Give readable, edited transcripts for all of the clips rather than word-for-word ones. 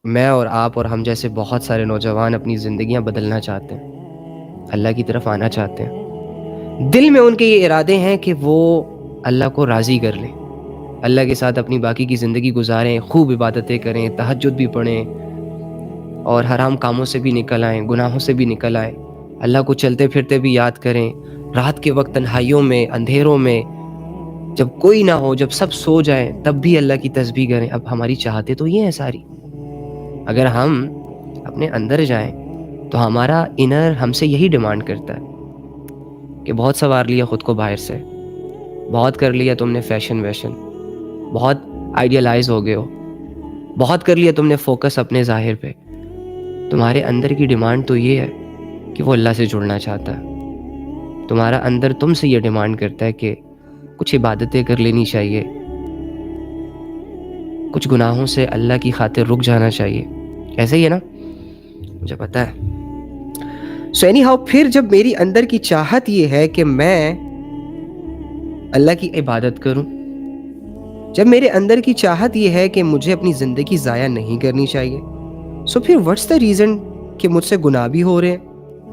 میں اور آپ اور ہم جیسے بہت سارے نوجوان اپنی زندگیاں بدلنا چاہتے ہیں، اللہ کی طرف آنا چاہتے ہیں، دل میں ان کے یہ ارادے ہیں کہ وہ اللہ کو راضی کر لیں، اللہ کے ساتھ اپنی باقی کی زندگی گزاریں، خوب عبادتیں کریں، تہجد بھی پڑھیں اور حرام کاموں سے بھی نکل آئیں، گناہوں سے بھی نکل آئیں، اللہ کو چلتے پھرتے بھی یاد کریں، رات کے وقت تنہائیوں میں، اندھیروں میں، جب کوئی نہ ہو، جب سب سو جائیں تب بھی اللہ کی تسبیح کریں۔ اب ہماری چاہتے تو یہ ہیں ساری، اگر ہم اپنے اندر جائیں تو ہمارا انر ہم سے یہی ڈیمانڈ کرتا ہے کہ بہت سنوار لیا خود کو باہر سے، بہت کر لیا تم نے فیشن ویشن، بہت آئیڈیلائز ہو گئے ہو، بہت کر لیا تم نے فوکس اپنے ظاہر پہ۔ تمہارے اندر کی ڈیمانڈ تو یہ ہے کہ وہ اللہ سے جڑنا چاہتا ہے، تمہارا اندر تم سے یہ ڈیمانڈ کرتا ہے کہ کچھ عبادتیں کر لینی چاہیے، کچھ گناہوں سے اللہ کی خاطر رک جانا چاہیے، ایسے ہی ہے نا؟ مجھے پتا ہے۔ سو اینی ہاؤ، پھر جب میری اندر کی چاہت یہ ہے کہ میں اللہ کی عبادت کروں، جب میرے اندر کی چاہت یہ ہے کہ مجھے اپنی زندگی ضائع نہیں کرنی چاہیے، سو پھر واٹس دا ریزن کہ مجھ سے گناہ بھی ہو رہے ہیں،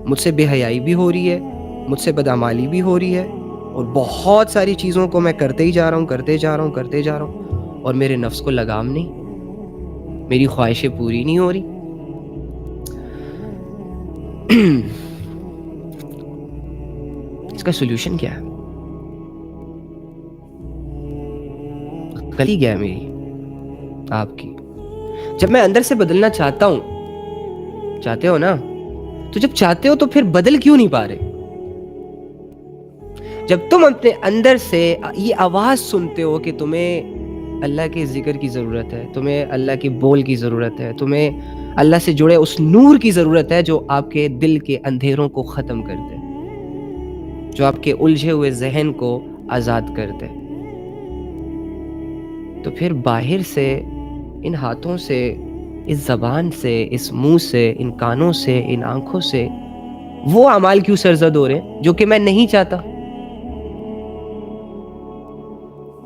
مجھ سے بے حیائی بھی ہو رہی ہے، مجھ سے بدعمالی بھی ہو رہی ہے، اور بہت ساری چیزوں کو میں کرتے ہی جا رہا ہوں، کرتے جا رہا ہوں، کرتے جا رہا ہوں، اور میرے نفس کو لگام نہیں، میری خواہشیں پوری نہیں ہو رہی۔ اس کا سولوشن کیا ہے؟ غلطی کیا ہے میری، آپ کی؟ جب میں اندر سے بدلنا چاہتا ہوں، چاہتے ہو نا، تو جب چاہتے ہو تو پھر بدل کیوں نہیں پا رہے؟ جب تم اپنے اندر سے یہ آواز سنتے ہو کہ تمہیں اللہ کے ذکر کی ضرورت ہے، تمہیں اللہ کے بول کی ضرورت ہے، تمہیں اللہ سے جڑے اس نور کی ضرورت ہے جو آپ کے دل کے اندھیروں کو ختم کرتے، جو آپ کے الجھے ہوئے ذہن کو آزاد کرتے، تو پھر باہر سے، ان ہاتھوں سے، اس زبان سے، اس منہ سے، ان کانوں سے، ان آنکھوں سے وہ اعمال کیوں سرزد ہو رہے ہیں جو کہ میں نہیں چاہتا؟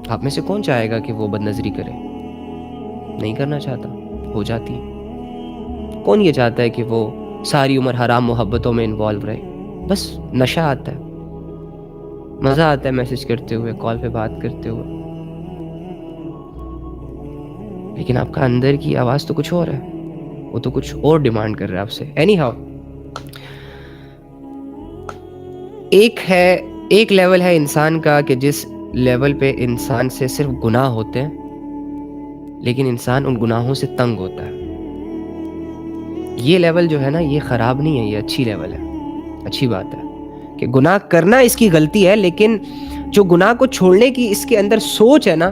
آپ میں سے کون چاہے گا کہ وہ بد نظری کرے؟ نہیں کرنا چاہتا، ہو جاتی ہے۔ کون یہ چاہتا ہے کہ وہ ساری عمر حرام محبتوں میں انوالو رہے؟ بس نشہ آتا ہے، مزہ آتا ہے میسج کرتے ہوئے، کال پہ بات کرتے ہوئے، لیکن آپ کا اندر کی آواز تو کچھ اور ہے، وہ تو کچھ اور ڈیمانڈ کر رہا ہے آپ سے۔ اینی ہاؤ، ایک لیول ہے انسان کا کہ جس لیول پہ انسان سے صرف گناہ ہوتے ہیں، لیکن انسان ان گناہوں سے تنگ ہوتا ہے۔ یہ لیول جو ہے نا، یہ خراب نہیں ہے، یہ اچھی لیول ہے، اچھی بات ہے کہ گناہ کرنا اس کی غلطی ہے، لیکن جو گناہ کو چھوڑنے کی اس کے اندر سوچ ہے نا،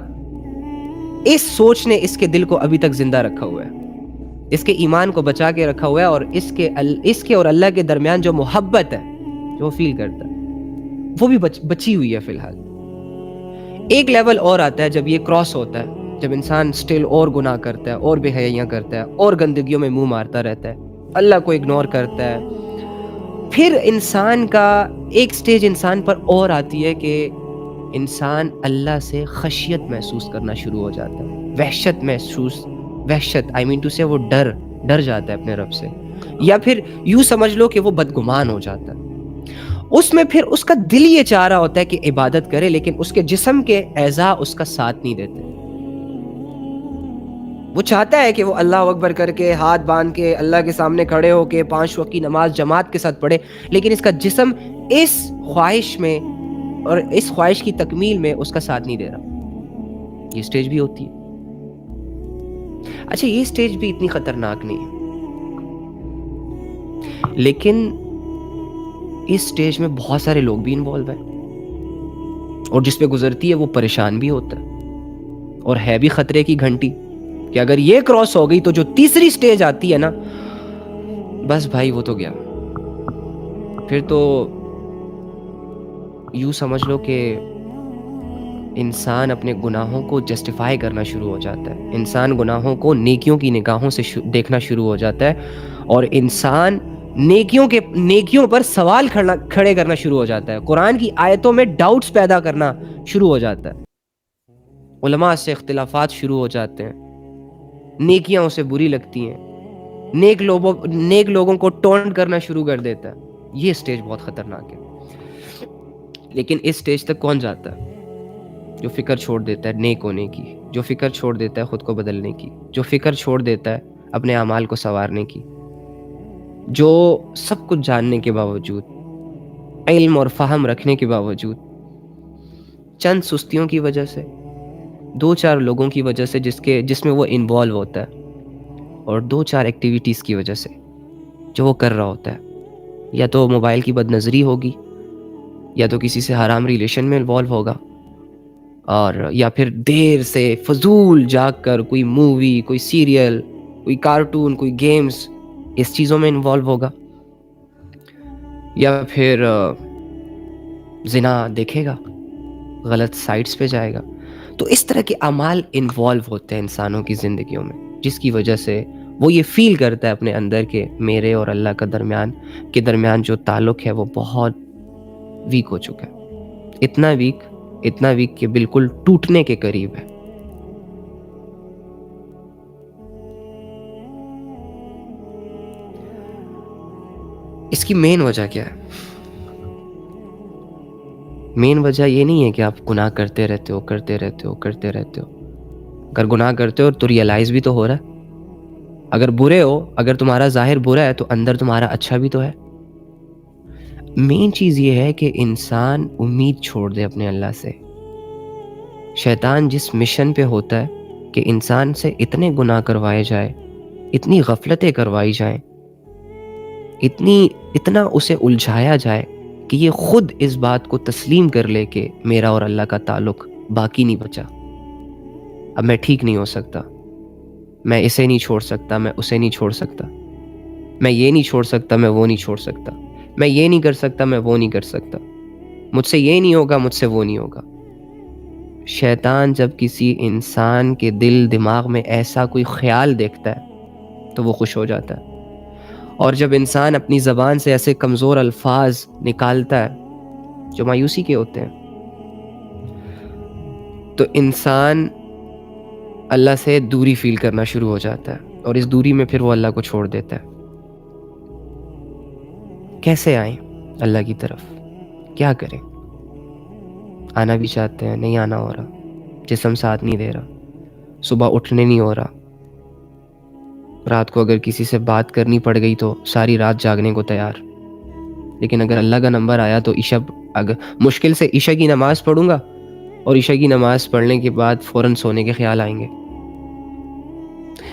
اس سوچ نے اس کے دل کو ابھی تک زندہ رکھا ہوا ہے، اس کے ایمان کو بچا کے رکھا ہوا ہے، اور اس کے اور اللہ کے درمیان جو محبت ہے جو فیل کرتا ہے وہ بھی بچی ہوئی ہے فی الحال۔ ایک لیول اور آتا ہے جب یہ کراس ہوتا ہے، جب انسان سٹل اور گناہ کرتا ہے، اور بے حیائیاں کرتا ہے، اور گندگیوں میں منہ مارتا رہتا ہے، اللہ کو اگنور کرتا ہے، پھر انسان کا ایک سٹیج انسان پر اور آتی ہے کہ انسان اللہ سے خشیت محسوس کرنا شروع ہو جاتا ہے، وحشت آئی مین ٹو سے، وہ ڈر جاتا ہے اپنے رب سے، یا پھر یوں سمجھ لو کہ وہ بدگمان ہو جاتا ہے۔ اس میں پھر اس کا دل یہ چاہ رہا ہوتا ہے کہ عبادت کرے، لیکن اس کے جسم کے اعضاء اس کا ساتھ نہیں دیتے۔ وہ چاہتا ہے کہ وہ اللہ اکبر کر کے، ہاتھ باندھ کے، اللہ کے سامنے کھڑے ہو کے 5 وقت کی نماز جماعت کے ساتھ پڑھے، لیکن اس کا جسم اس خواہش میں اور اس خواہش کی تکمیل میں اس کا ساتھ نہیں دے رہا۔ یہ سٹیج بھی ہوتی ہے۔ اچھا، یہ سٹیج بھی اتنی خطرناک نہیں ہے، لیکن اس سٹیج میں بہت سارے لوگ بھی انوالو ہیں، اور جس پہ گزرتی ہے وہ پریشان بھی ہوتا ہے، اور ہے بھی خطرے کی گھنٹی کہ اگر یہ کراس ہو گئی تو جو تیسری سٹیج آتی ہے نا، بس بھائی وہ تو گیا، پھر تو یوں سمجھ لو کہ انسان اپنے گناہوں کو جسٹیفائی کرنا شروع ہو جاتا ہے، انسان گناہوں کو نیکیوں کی نگاہوں سے دیکھنا شروع ہو جاتا ہے، اور انسان نیکیوں پر سوال کھڑے کرنا شروع ہو جاتا ہے، قرآن کی آیتوں میں ڈاؤٹس پیدا کرنا شروع ہو جاتا ہے، علماء سے اختلافات شروع ہو جاتے ہیں، نیکیاں اسے بری لگتی ہیں، نیک لوگوں کو ٹونٹ کرنا شروع کر دیتا ہے. یہ سٹیج بہت خطرناک ہے. لیکن اس سٹیج تک کون جاتا ہے؟ جو فکر چھوڑ دیتا ہے نیک ہونے کی، جو فکر چھوڑ دیتا ہے خود کو بدلنے کی، جو فکر چھوڑ دیتا ہے اپنے اعمال کو سنوارنے کی، جو سب کچھ جاننے کے باوجود، علم اور فہم رکھنے کے باوجود، چند سستیوں کی وجہ سے، دو چار لوگوں کی وجہ سے جس میں وہ انوالو ہوتا ہے، اور دو چار ایکٹیویٹیز کی وجہ سے جو وہ کر رہا ہوتا ہے، یا تو موبائل کی بد نظری ہوگی، یا تو کسی سے حرام ریلیشن میں انوالو ہوگا، اور یا پھر دیر سے فضول جاگ کر کوئی مووی، کوئی سیریل، کوئی کارٹون، کوئی گیمز، اس چیزوں میں انوالو ہوگا، یا پھر زنا دیکھے گا، غلط سائٹس پہ جائے گا. تو اس طرح کے اعمال انوالو ہوتے ہیں انسانوں کی زندگیوں میں، جس کی وجہ سے وہ یہ فیل کرتا ہے اپنے اندر کہ میرے اور اللہ کا درمیان جو تعلق ہے وہ بہت ویک ہو چکا ہے. اتنا ویک کہ بالکل ٹوٹنے کے قریب ہے. اس کی مین وجہ کیا ہے؟ مین وجہ یہ نہیں ہے کہ آپ گناہ کرتے رہتے ہو. اگر گناہ کرتے ہو تو ریئلائز بھی تو ہو رہا ہے. اگر برے ہو، اگر تمہارا ظاہر برا ہے تو اندر تمہارا اچھا بھی تو ہے. مین چیز یہ ہے کہ انسان امید چھوڑ دے اپنے اللہ سے. شیطان جس مشن پہ ہوتا ہے کہ انسان سے اتنے گناہ کروائے جائے، اتنی غفلتیں کروائی جائیں، اتنا اسے الجھایا جائے کہ یہ خود اس بات کو تسلیم کر لے کہ میرا اور اللہ کا تعلق باقی نہیں بچا. اب میں ٹھیک نہیں ہو سکتا، میں اسے نہیں چھوڑ سکتا، میں اسے نہیں چھوڑ سکتا، میں یہ نہیں چھوڑ سکتا، میں وہ نہیں چھوڑ سکتا، میں یہ نہیں کر سکتا، میں وہ نہیں کر سکتا، مجھ سے یہ نہیں ہوگا، مجھ سے وہ نہیں ہوگا. شیطان جب کسی انسان کے دل دماغ میں ایسا کوئی خیال دیکھتا ہے تو وہ خوش ہو جاتا ہے. اور جب انسان اپنی زبان سے ایسے کمزور الفاظ نکالتا ہے جو مایوسی کے ہوتے ہیں، تو انسان اللہ سے دوری فیل کرنا شروع ہو جاتا ہے، اور اس دوری میں پھر وہ اللہ کو چھوڑ دیتا ہے. کیسے آئیں اللہ کی طرف؟ کیا کریں؟ آنا بھی چاہتے ہیں، نہیں آنا ہو رہا، جسم ساتھ نہیں دے رہا، صبح اٹھنے نہیں ہو رہا، رات کو اگر کسی سے بات کرنی پڑ گئی تو ساری رات جاگنے کو تیار. لیکن اگر اللہ کا نمبر آیا تو اگر مشکل سے عشاء کی نماز پڑھوں گا، اور عشاء کی نماز پڑھنے کے بعد فوراً سونے کے خیال آئیں گے.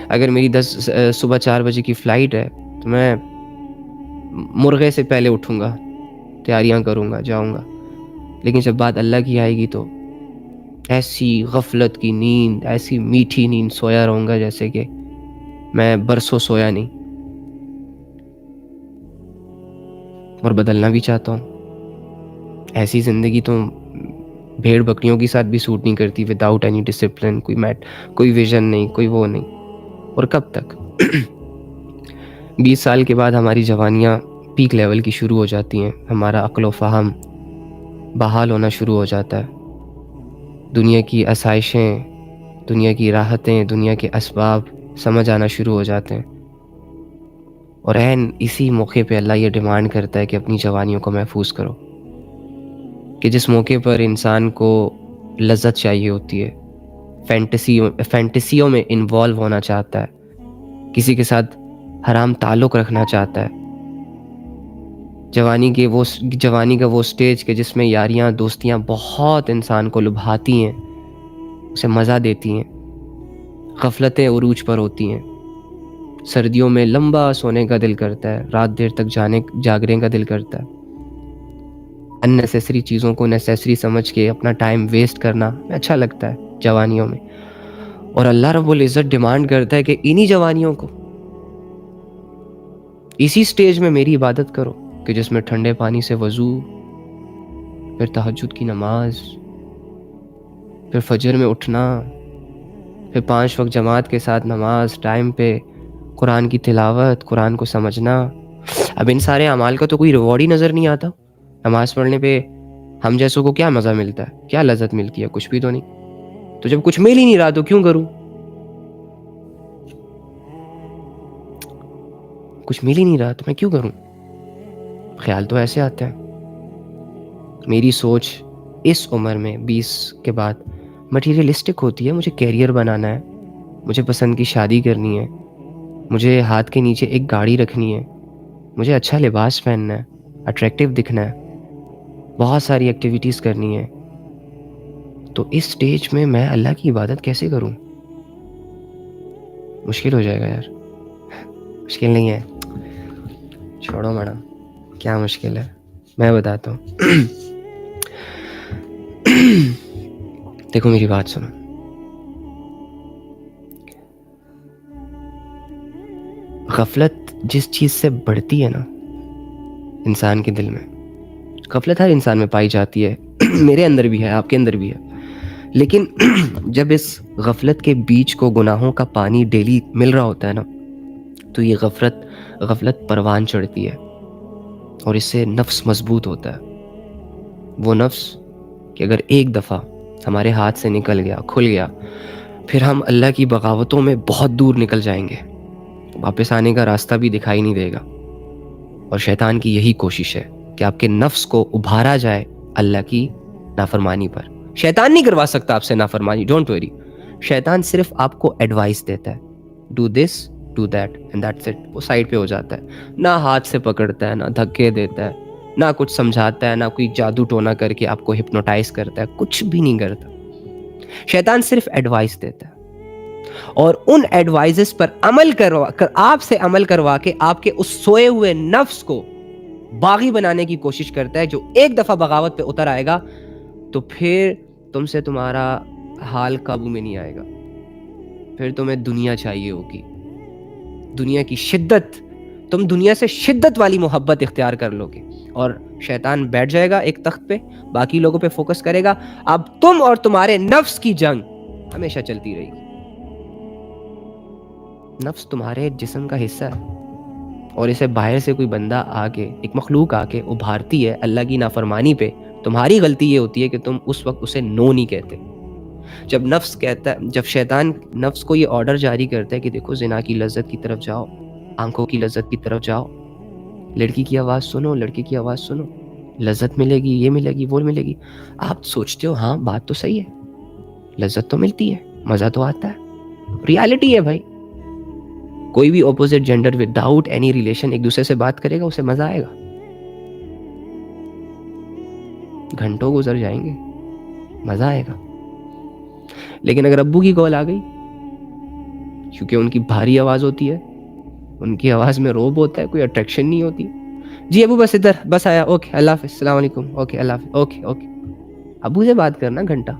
اگر میری صبح 4 بجے کی فلائٹ ہے تو میں مرغے سے پہلے اٹھوں گا، تیاریاں کروں گا، جاؤں گا. لیکن جب بات اللہ کی آئے گی تو ایسی غفلت کی نیند، ایسی میٹھی نیند سویا رہوں گا جیسے کہ میں برسوں سویا نہیں. اور بدلنا بھی چاہتا ہوں. ایسی زندگی تو بھیڑ بکریوں کے ساتھ بھی سوٹ نہیں کرتی، وداؤٹ اینی ڈسپلن، کوئی ویژن نہیں، کوئی وہ نہیں. اور کب تک؟ 20 سال کے بعد ہماری جوانیاں پیک لیول کی شروع ہو جاتی ہیں، ہمارا عقل و فہم بحال ہونا شروع ہو جاتا ہے. دنیا کی آسائشیں، دنیا کی راحتیں، دنیا کے اسباب سمجھ آنا شروع ہو جاتے ہیں. اور عین اسی موقع پہ اللہ یہ ڈیمانڈ کرتا ہے کہ اپنی جوانیوں کو محفوظ کرو. کہ جس موقع پر انسان کو لذت چاہیے ہوتی ہے، فینٹیسیوں میں انوالو ہونا چاہتا ہے، کسی کے ساتھ حرام تعلق رکھنا چاہتا ہے، جوانی کا وہ سٹیج کہ جس میں یاریاں دوستیاں بہت انسان کو لبھاتی ہیں، اسے مزہ دیتی ہیں، غفلتیں عروج پر ہوتی ہیں. سردیوں میں لمبا سونے کا دل کرتا ہے، رات دیر تک جاگنے کا دل کرتا ہے. ان نیسیسری چیزوں کو نیسیسری سمجھ کے اپنا ٹائم ویسٹ کرنا اچھا لگتا ہے جوانیوں میں. اور اللہ رب العزت ڈیمانڈ کرتا ہے کہ انہی جوانیوں کو، اسی سٹیج میں میری عبادت کرو کہ جس میں ٹھنڈے پانی سے وضو، پھر تہجد کی نماز، پھر فجر میں اٹھنا، پھر 5 وقت جماعت کے ساتھ نماز، ٹائم پہ قرآن کی تلاوت، قرآن کو سمجھنا. اب ان سارے اعمال کا تو کوئی ریوارڈ ہی نظر نہیں آتا. نماز پڑھنے پہ ہم جیسوں کو کیا مزہ ملتا ہے، کیا لذت ملتی ہے؟ کچھ بھی تو نہیں. تو جب کچھ مل ہی نہیں رہا تو کیوں کروں؟ کچھ مل ہی نہیں رہا تو میں کیوں کروں. خیال تو ایسے آتے ہیں. میری سوچ اس عمر میں 20 کے بعد مٹیریلسٹک ہوتی ہے. مجھے کیریئر بنانا ہے, مجھے پسند کی شادی کرنی ہے, مجھے ہاتھ کے نیچے ایک گاڑی رکھنی ہے, مجھے اچھا لباس پہننا ہے, اٹریکٹیو دکھنا ہے, بہت ساری ایکٹیویٹیز کرنی ہے. تو اس سٹیج میں اللہ کی عبادت کیسے کروں؟ مشکل ہو جائے گا یار. مشکل نہیں ہے, چھوڑو میڈم, کیا مشکل ہے, میں بتاتا ہوں. دیکھو میری بات سنو. غفلت جس چیز سے بڑھتی ہے نا انسان کے دل میں, غفلت ہر انسان میں پائی جاتی ہے, میرے اندر بھی ہے, آپ کے اندر بھی ہے. لیکن جب اس غفلت کے بیچ کو گناہوں کا پانی ڈیلی مل رہا ہوتا ہے نا, تو یہ غفلت پروان چڑھتی ہے, اور اس سے نفس مضبوط ہوتا ہے. وہ نفس کہ اگر ایک دفعہ ہمارے ہاتھ سے نکل گیا, کھل گیا, پھر ہم اللہ کی بغاوتوں میں بہت دور نکل جائیں گے, واپس آنے کا راستہ بھی دکھائی نہیں دے گا. اور شیطان کی یہی کوشش ہے کہ آپ کے نفس کو ابھارا جائے اللہ کی نافرمانی پر. شیطان نہیں کروا سکتا آپ سے نافرمانی, ڈونٹ وری. شیطان صرف آپ کو ایڈوائس دیتا ہے, do this do that and that's it. وہ سائڈ پہ ہو جاتا ہے, نہ ہاتھ سے پکڑتا ہے, نہ دھکے دیتا ہے, نہ کچھ سمجھاتا ہے, نہ کوئی جادو ٹونا کر کے آپ کو ہپنوٹائز کرتا ہے, کچھ بھی نہیں کرتا. شیطان صرف ایڈوائس دیتا ہے, اور ان ایڈوائزز پر آپ سے عمل کروا کے آپ کے اس سوئے ہوئے نفس کو باغی بنانے کی کوشش کرتا ہے, جو ایک دفعہ بغاوت پہ اتر آئے گا تو پھر تم سے تمہارا حال قابو میں نہیں آئے گا. پھر تمہیں دنیا چاہیے ہوگی, دنیا کی شدت, تم دنیا سے شدت والی محبت اختیار کر لو گے, اور شیطان بیٹھ جائے گا ایک تخت پہ, باقی لوگوں پہ فوکس کرے گا. اب تم اور تمہارے نفس کی جنگ ہمیشہ چلتی رہے گی. نفس تمہارے جسم کا حصہ ہے, اور اسے باہر سے کوئی بندہ آ کے, ایک مخلوق آ کے ابھارتی ہے اللہ کی نافرمانی پہ. تمہاری غلطی یہ ہوتی ہے کہ تم اس وقت اسے نو نہیں کہتے. جب نفس کہتا ہے, جب شیطان نفس کو یہ آرڈر جاری کرتا ہے کہ دیکھو زنا کی لذت کی طرف جاؤ, آنکھوں کی لذت کی طرف جاؤ, لڑکی کی آواز سنو, لڑکی کی آواز سنو, لذت ملے گی, یہ ملے گی, وہ ملے گی. آپ سوچتے ہو ہاں بات تو صحیح ہے, لذت تو ملتی ہے, مزہ تو آتا ہے, ریالٹی ہے بھائی. کوئی بھی opposite gender without any relation ایک دوسرے سے بات کرے گا, اسے مزہ آئے گا, گھنٹوں گزر جائیں گے, مزہ آئے گا. لیکن اگر ابو کی کال آ گئی, کیونکہ ان کی بھاری آواز ہوتی ہے, ان کی آواز میں روب ہوتا ہے, کوئی اٹریکشن نہیں ہوتی, جی ابو بس ادھر, بس آیا, اوکے اللہ حافظ, السلام علیکم, اوکے اللہ حافظ, اوکے اوکے. ابو سے بات کرنا گھنٹہ,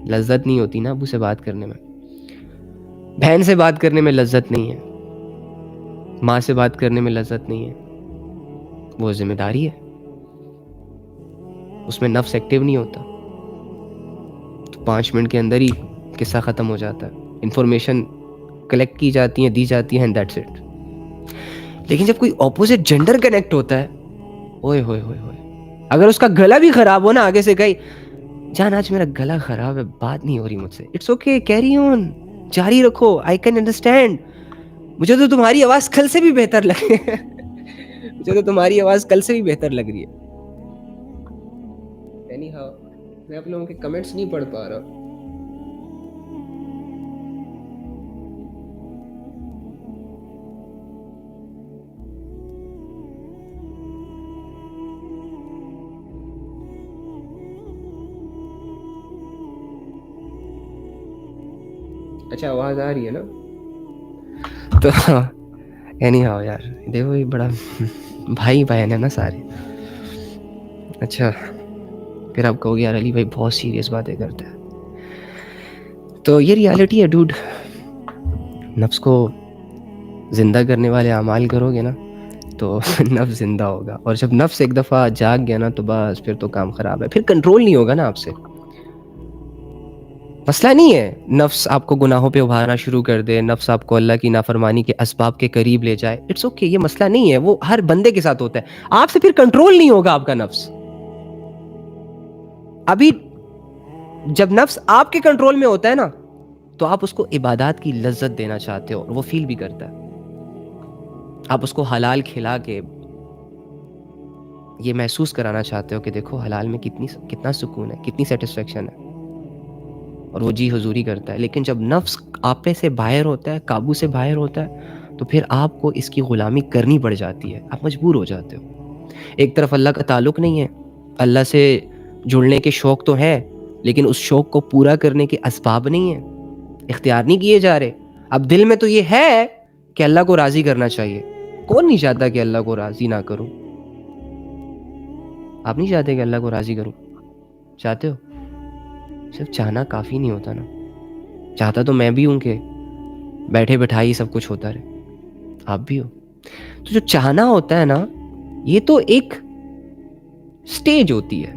لذت نہیں ہوتی نا ابو سے بات کرنے میں. بہن سے بات کرنے میں لذت نہیں ہے, ماں سے بات کرنے میں لذت نہیں ہے. وہ ذمہ داری ہے, اس میں نفس ایکٹیو نہیں ہوتا. تو 5 منٹ کے اندر ہی قصہ ختم ہو جاتا ہے, انفارمیشن کلیکٹ کی جاتی ہیں, دی جاتی ہیں, اینڈ دیٹس اٹ. لیکن جب کوئی اپوزٹ جینڈر کنیکٹ ہوتا ہے, اوئے ہوئے ہوئے ہوئے, اگر اس کا گلا بھی خراب ہو نا, آگے سے کہی جان آج میرا گلا خراب ہے, بات نہیں ہو رہی مجھ سے, اٹس اوکے, کیری آن, جاری رکھو, آئی کین انڈرسٹینڈ, مجھے تو تمہاری آواز کل سے بھی بہتر لگ رہی ہے, مجھے تو تمہاری آواز کل سے بھی بہتر لگ رہی ہے. اینی ہاؤ, میں آپ لوگوں کے کمنٹس نہیں پڑھ پا رہا. اچھا آواز آ رہی ہے نا؟ تو اینی ہاؤ یار, دیکھو یہ بڑا بھائی بہن ہے نا سارے. اچھا پھر آپ کہو گے یار علی بھائی بہت سیریس باتیں کرتا ہے. تو یہ ریالٹی ہے ڈوڈ, نفس کو زندہ کرنے والے اعمال کرو گے نا تو نفس زندہ ہوگا, اور جب نفس ایک دفعہ جاگ گیا نا تو بس پھر تو کام خراب ہے, پھر کنٹرول نہیں ہوگا نا آپ سے. مسئلہ نہیں ہے نفس آپ کو گناہوں پہ ابھارنا شروع کر دے, نفس آپ کو اللہ کی نافرمانی کے اسباب کے قریب لے جائے, اٹس اوکے, یہ مسئلہ نہیں ہے, وہ ہر بندے کے ساتھ ہوتا ہے. آپ سے پھر کنٹرول نہیں ہوگا آپ کا نفس. ابھی جب نفس آپ کے کنٹرول میں ہوتا ہے نا تو آپ اس کو عبادات کی لذت دینا چاہتے ہو, اور وہ فیل بھی کرتا ہے. آپ اس کو حلال کھلا کے یہ محسوس کرانا چاہتے ہو کہ دیکھو حلال میں کتنا سکون ہے، کتنی سیٹسفیکشن ہے، اور وہ جی حضوری کرتا ہے. لیکن جب نفس آپ پہ سے باہر ہوتا ہے، قابو سے باہر ہوتا ہے، تو پھر آپ کو اس کی غلامی کرنی پڑ جاتی ہے، آپ مجبور ہو جاتے ہو. ایک طرف اللہ کا تعلق نہیں ہے، اللہ سے جڑنے کے شوق تو ہے، لیکن اس شوق کو پورا کرنے کے اسباب نہیں ہیں، اختیار نہیں کیے جا رہے. اب دل میں تو یہ ہے کہ اللہ کو راضی کرنا چاہیے. کون نہیں چاہتا کہ اللہ کو راضی نہ کروں؟ آپ نہیں چاہتے کہ اللہ کو راضی کروں؟ چاہتے ہو؟ صرف چاہنا کافی نہیں ہوتا نا. چاہتا تو میں بھی ہوں کہ بیٹھے بٹھائی سب کچھ ہوتا رہے، آپ بھی ہو. تو جو چاہنا ہوتا ہے نا، یہ تو ایک سٹیج ہوتی ہے،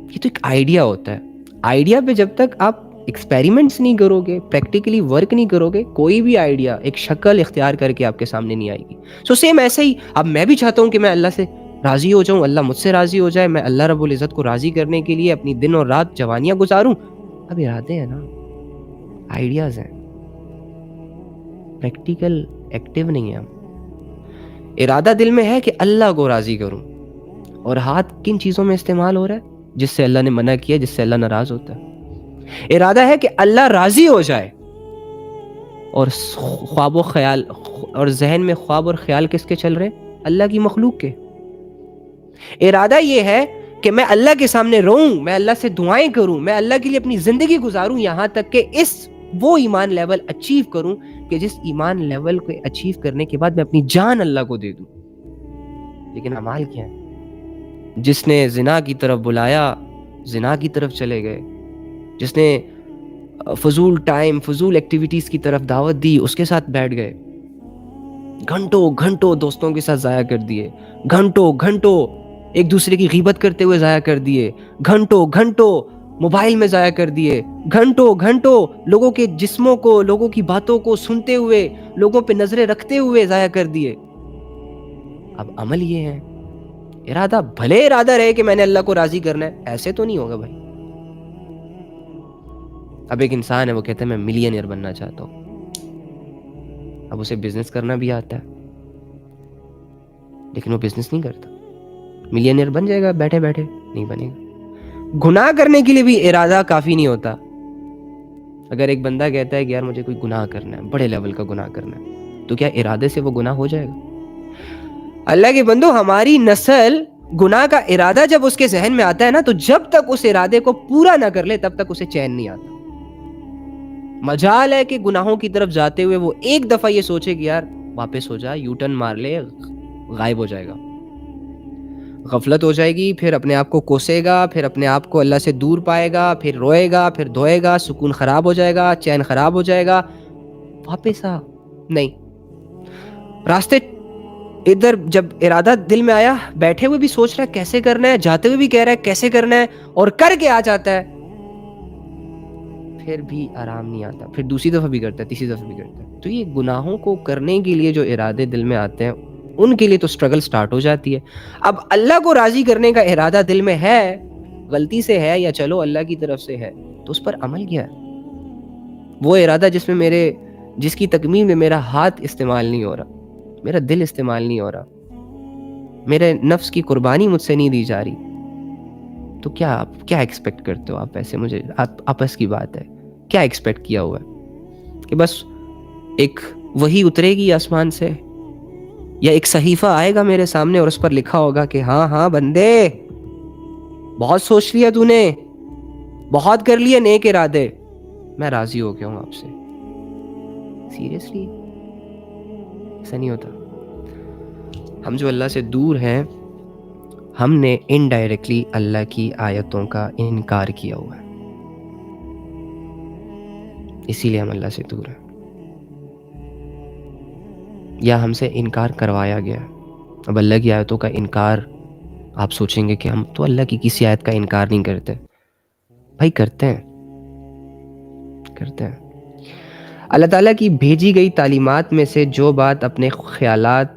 یہ تو ایک آئیڈیا ہوتا ہے. آئیڈیا پہ جب تک آپ ایکسپیریمنٹس نہیں کرو گے، پریکٹیکلی ورک نہیں کرو گے، کوئی بھی آئیڈیا ایک شکل اختیار کر کے آپ کے سامنے نہیں آئے گی. سو سیم ایسے ہی اب میں بھی چاہتا ہوں کہ میں اللہ سے راضی ہو جاؤں، اللہ مجھ سے راضی ہو جائے، میں اللہ رب العزت کو راضی کرنے کے لیے اپنی دن اور رات جوانیاں گزاروں. اب ارادے ہیں نا، آئیڈیاز ہیں، پریکٹیکل ایکٹیو نہیں ہے. ہم ارادہ دل میں ہے کہ اللہ کو راضی کروں، اور ہاتھ کن چیزوں میں استعمال ہو رہا ہے؟ جس سے اللہ نے منع کیا، جس سے اللہ ناراض ہوتا ہے. ارادہ ہے کہ اللہ راضی ہو جائے، اور خواب و خیال اور ذہن میں خواب اور خیال کس کے چل رہے ہیں؟ اللہ کی مخلوق کے. ارادہ یہ ہے کہ میں اللہ کے سامنے روؤں، میں اللہ سے دعائیں کروں، میں اللہ کے لیے اپنی زندگی گزاروں، یہاں تک کہ وہ ایمان لیول اچیو کروں کہ جس ایمان لیول کو اچیو کرنے کے بعد میں اپنی جان اللہ کو دے دوں. لیکن اعمال کیا ہے؟ جس نے زنا کی طرف بلایا، زنا کی طرف چلے گئے. جس نے فضول ٹائم، فضول ایکٹیویٹیز کی طرف دعوت دی، اس کے ساتھ بیٹھ گئے. گھنٹوں گھنٹوں دوستوں کے ساتھ ضائع کر دیے، گھنٹوں گھنٹوں ایک دوسرے کی غیبت کرتے ہوئے ضائع کر دیے، گھنٹوں گھنٹوں موبائل میں ضائع کر دیے، گھنٹوں گھنٹوں لوگوں کے جسموں کو، لوگوں کی باتوں کو سنتے ہوئے، لوگوں پہ نظریں رکھتے ہوئے ضائع کر دیے. اب عمل یہ ہے، ارادہ بھلے ارادہ رہے کہ میں نے اللہ کو راضی کرنا ہے، ایسے تو نہیں ہوگا بھائی. اب ایک انسان ہے، وہ کہتا ہے میں ملینئر بننا چاہتا ہوں. اب اسے بزنس کرنا بھی آتا ہے، لیکن وہ بزنس نہیں کرتا. ملینئر بن جائے گا بیٹھے بیٹھے؟ نہیں بنے گا. گناہ کرنے کے لیے بھی ارادہ کافی نہیں ہوتا. اگر ایک بندہ کہتا ہے کہ یار مجھے کوئی گناہ کرنا ہے، بڑے لیول کا گناہ کرنا ہے، تو کیا ارادے سے وہ گناہ ہو جائے گا؟ اللہ کے بندو، ہماری نسل گناہ کا ارادہ جب اس کے ذہن میں آتا ہے نا، تو جب تک اس ارادے کو پورا نہ کر لے تب تک اسے چین نہیں آتا. مجال ہے کہ گناہوں کی طرف جاتے ہوئے وہ ایک دفعہ یہ سوچے کہ یار واپس ہو جا، یو ٹرن مار لے، غائب ہو جائے گا. غفلت ہو جائے گی، پھر اپنے آپ کو کوسے گا، پھر اپنے آپ کو اللہ سے دور پائے گا، پھر روئے گا، پھر دھوئے گا، سکون خراب ہو جائے گا، چین خراب ہو جائے گا. واپس آ. نہیں، راستے ادھر جب ارادہ دل میں آیا، بیٹھے ہوئے بھی سوچ رہا ہے کیسے کرنا ہے، جاتے ہوئے بھی کہہ رہا ہے کیسے کرنا ہے، اور کر کے آ جاتا ہے، پھر بھی آرام نہیں آتا، پھر دوسری دفعہ بھی کرتا ہے، تیسری دفعہ بھی کرتا ہے. تو یہ گناہوں کو کرنے کے لیے جو ارادے دل میں آتے ہیں، ان کے لیے تو سٹرگل سٹارٹ ہو جاتی ہے. اب اللہ کو راضی کرنے کا ارادہ دل میں ہے، غلطی سے ہے یا چلو اللہ کی طرف سے ہے، تو اس پر عمل کیا ہے؟ وہ ارادہ جس کی تکمیل میں میرا ہاتھ استعمال نہیں ہو رہا، میرا دل استعمال نہیں ہو رہا، میرے نفس کی قربانی مجھ سے نہیں دی جا رہی، تو آپ کیا ایکسپیکٹ کرتے ہو؟ آپ ایسے مجھے آپس کی بات ہے، کیا ایکسپیکٹ کیا ہوا ہے کہ بس ایک وحی اترے گی آسمان سے، یا ایک صحیفہ آئے گا میرے سامنے اور اس پر لکھا ہوگا کہ ہاں ہاں بندے، بہت سوچ لیا تو نے، بہت کر لیے نیک ارادے، میں راضی ہو گیا ہوں آپ سے. سیریسلی ایسا نہیں ہوتا. ہم جو اللہ سے دور ہیں، ہم نے انڈائریکٹلی اللہ کی آیتوں کا انکار کیا ہوا ہے، اسی لیے ہم اللہ سے دور ہیں، یا ہم سے انکار کروایا گیا. اب اللہ کی آیتوں کا انکار، آپ سوچیں گے کہ ہم تو اللہ کی کسی آیت کا انکار نہیں کرتے. بھائی کرتے ہیں. اللہ تعالیٰ کی بھیجی گئی تعلیمات میں سے جو بات اپنے خیالات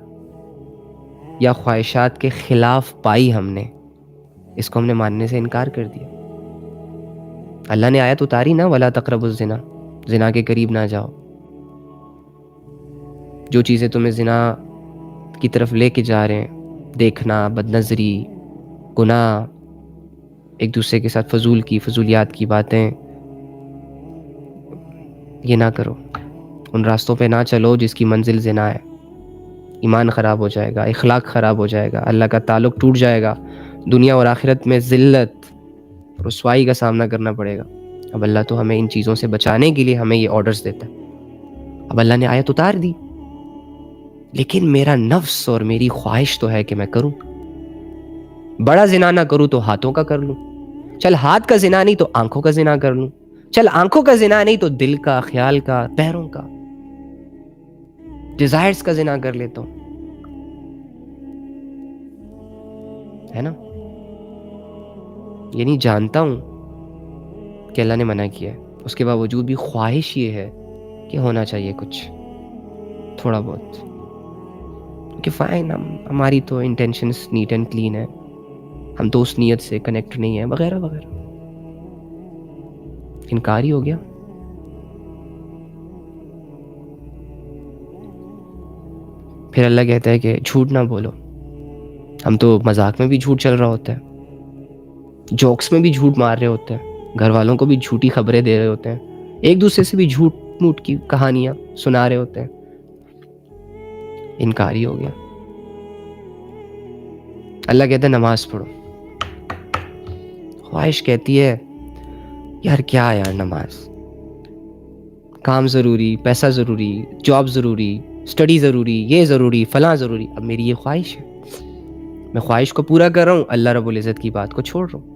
یا خواہشات کے خلاف پائی ہم نے، اس کو ہم نے ماننے سے انکار کر دیا. اللہ نے آیت اتاری نا، وَلَا تَقْرَبُوا الزِّنَا، زنا کے قریب نہ جاؤ. جو چیزیں تمہیں زنا کی طرف لے کے جا رہے ہیں، دیکھنا، بد نظری، گناہ، ایک دوسرے کے ساتھ فضولیات کی باتیں، یہ نہ کرو، ان راستوں پہ نہ چلو جس کی منزل زنا ہے. ایمان خراب ہو جائے گا، اخلاق خراب ہو جائے گا، اللہ کا تعلق ٹوٹ جائے گا، دنیا اور آخرت میں ذلت، رسوائی کا سامنا کرنا پڑے گا. اب اللہ تو ہمیں ان چیزوں سے بچانے کے لیے ہمیں یہ آرڈرز دیتا ہے. اب اللہ نے آیت اتار دی، لیکن میرا نفس اور میری خواہش تو ہے کہ میں کروں. بڑا زنا نہ کروں تو ہاتھوں کا کر لوں، چل ہاتھ کا زنا نہیں تو آنکھوں کا زنا کر لوں، چل آنکھوں کا زنا نہیں تو دل کا، خیال کا، پیروں کا، ڈیزائرز کا زنا کر لیتا ہوں، ہے نا. یعنی جانتا ہوں کہ اللہ نے منع کیا ہے، اس کے باوجود بھی خواہش یہ ہے کہ ہونا چاہیے کچھ تھوڑا بہت، کہ فائن، ہماری تو انٹینشنس نیٹ اینڈ کلین ہے، ہم تو اس نیت سے کنیکٹ نہیں ہیں، وغیرہ وغیرہ. انکار ہی ہو گیا. پھر اللہ کہتا ہے کہ جھوٹ نہ بولو. ہم تو مذاق میں بھی جھوٹ چل رہا ہوتا ہے، جوکس میں بھی جھوٹ مار رہے ہوتے ہیں، گھر والوں کو بھی جھوٹی خبریں دے رہے ہوتے ہیں، ایک دوسرے سے بھی جھوٹ موٹ کی کہانیاں سنا رہے ہوتے ہیں. انکار ہی ہو گیا. اللہ کہتا ہے نماز پڑھو. خواہش کہتی ہے یار کیا یار، نماز، کام ضروری، پیسہ ضروری، جاب ضروری، اسٹڈی ضروری، یہ ضروری، فلاں ضروری. اب میری یہ خواہش ہے، میں خواہش کو پورا کر رہا ہوں، اللہ رب العزت کی بات کو چھوڑ رہا ہوں،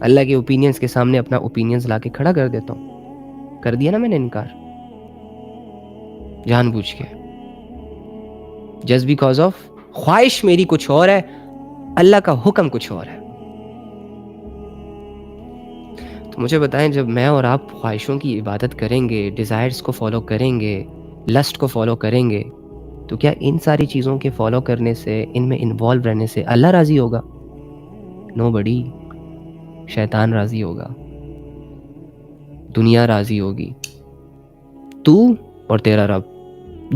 اللہ کے اوپینینز کے سامنے اپنا اوپینینز لا کے کھڑا کر دیتا ہوں. کر دیا نا میں نے انکار، جان بوجھ کے، جسٹ بیکاز آف خواہش میری کچھ اور ہے، اللہ کا حکم کچھ اور ہے. تو مجھے بتائیں، جب میں اور آپ خواہشوں کی عبادت کریں گے، ڈیزائرز کو فالو کریں گے، لسٹ کو فالو کریں گے، تو کیا ان ساری چیزوں کے فالو کرنے سے، ان میں انوالو رہنے سے اللہ راضی ہوگا؟ نو بڑی. شیطان راضی ہوگا، دنیا راضی ہوگی، تو اور تیرا رب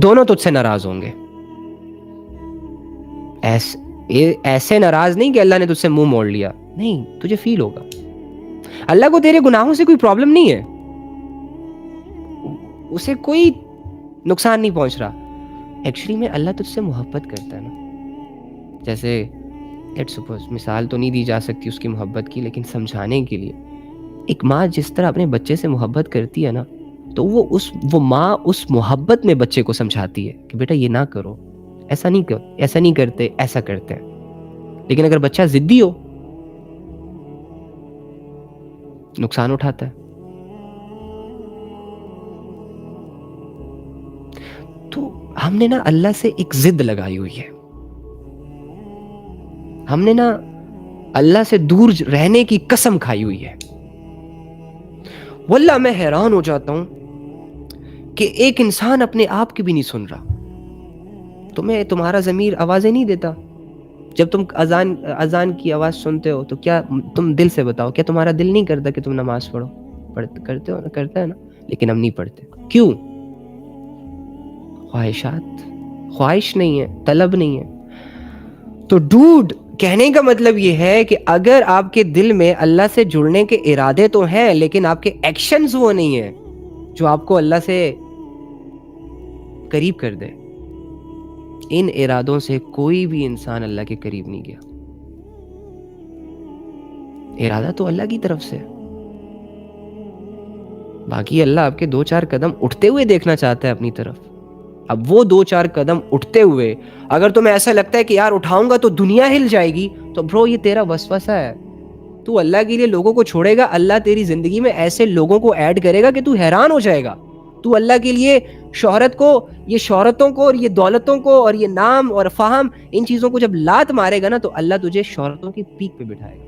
دونوں تجھ سے ناراض ہوں گے. ایسے ناراض نہیں کہ اللہ نے تجھ سے منہ موڑ لیا، نہیں، تجھے فیل ہوگا. اللہ کو تیرے گناہوں سے کوئی پرابلم نہیں ہے، اسے کوئی نقصان نہیں پہنچ رہا. ایکچولی میں اللہ تجھ سے محبت کرتا ہے نا. جیسے لیٹس سپوز، مثال تو نہیں دی جا سکتی اس کی محبت کی، لیکن سمجھانے کے لیے، ایک ماں جس طرح اپنے بچے سے محبت کرتی ہے نا، تو وہ ماں اس محبت میں بچے کو سمجھاتی ہے کہ بیٹا یہ نہ کرو، ایسا نہیں کرتے، ایسا کرتے ہیں. لیکن اگر بچہ ضدی ہو، نقصان اٹھاتا ہے. تو ہم نے نا اللہ سے ایک ضد لگائی ہوئی ہے، ہم نے نا اللہ سے دور رہنے کی قسم کھائی ہوئی ہے. واللہ میں حیران ہو جاتا ہوں کہ ایک انسان اپنے آپ کی بھی نہیں سن رہا. تمہارا ضمیر آوازیں نہیں دیتا جب تم اذان کی آواز سنتے ہو؟ تو کیا تم دل سے بتاؤ، کیا تمہارا دل نہیں کرتا کہ تم نماز پڑھو؟ کرتے ہو نا، کرتا ہے نا. لیکن ہم نہیں پڑھتے. کیوں؟ خواہش نہیں ہے، طلب نہیں ہے. تو ڈوڈ، کہنے کا مطلب یہ ہے کہ اگر آپ کے دل میں اللہ سے جڑنے کے ارادے تو ہیں، لیکن آپ کے ایکشنز وہ نہیں ہیں جو آپ کو اللہ سے قریب کر دے، ان ارادوں سے کوئی بھی انسان اللہ کے قریب نہیں گیا. ارادہ تو اللہ کی طرف سے، باقی اللہ آپ کے 2-4 قدم اٹھتے ہوئے دیکھنا چاہتا ہے اپنی طرف. اب وہ 2-4 قدم اٹھتے ہوئے اگر تمہیں ایسا لگتا ہے کہ یار اٹھاؤں گا تو دنیا ہل جائے گی، تو برو یہ تیرا وسوسہ ہے. تو اللہ کے لیے لوگوں کو چھوڑے گا، اللہ تیری زندگی میں ایسے لوگوں کو ایڈ کرے گا کہ تو حیران ہو جائے گا. تو اللہ کے لیے شہرت کو، یہ شہرتوں کو اور یہ دولتوں کو اور یہ نام اور فہم، ان چیزوں کو جب لات مارے گا نا، تو اللہ تجھے شہرتوں کی پیک پہ بٹھائے گا.